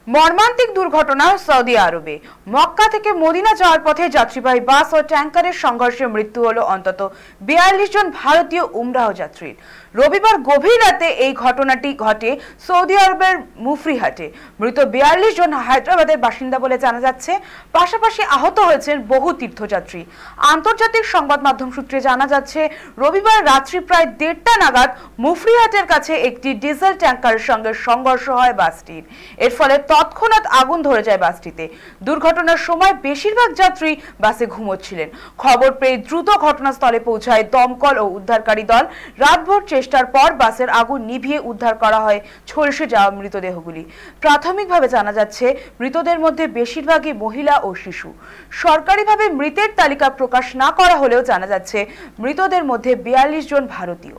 মর্মান্তিক দুর্ঘটনা সৌদি আরবে। মক্কা থেকে মদিনা যাওয়ার পথে যাত্রীবাহী বাস ও ট্যাঙ্কারের সংঘর্ষে মৃত্যু হলো অন্তত ৪২ জন ভারতীয় উমরাহ যাত্রীর। রবিবার গভীর রাতে এই ঘটনাটি ঘটে সৌদি আরবের মুফরিহাটে। মৃত ৪২ জন হায়দ্রাবাদের বাসিন্দা বলে জানা যাচ্ছে। পাশাপাশি আহত হয়েছেন বহু তীর্থযাত্রী। আন্তর্জাতিক সংবাদ মাধ্যম সূত্রে জানা যাচ্ছে, রবিবার রাত্রি প্রায় ১:৩০ নাগাদ মুফরিহাটের কাছে একটি ডিজেল ট্যাঙ্কারের সঙ্গে সংঘর্ষ হয় বাসটির। এর ফলে তৎক্ষণাৎ আগুন ধরে যায় বাসটিতে। দুর্ঘটনার সময় বেশিরভাগ যাত্রী বাসে ঘুমোচ্ছিলেন। খবর পেয়ে দ্রুত ঘটনাস্থলে পৌঁছায় দমকল ও উদ্ধারকারী দল। রাতভর চেষ্টার পর বাসের আগুন নিভিয়ে উদ্ধার করা হয় ঝলসে যাওয়া মৃতদেহগুলি। প্রাথমিকভাবে জানা যাচ্ছে, মৃতদের মধ্যে বেশিরভাগই মহিলা ও শিশু। সরকারিভাবে মৃতের তালিকা প্রকাশ না করা হলেও জানা যাচ্ছে, মৃতদের মধ্যে ৪২ জন ভারতীয়।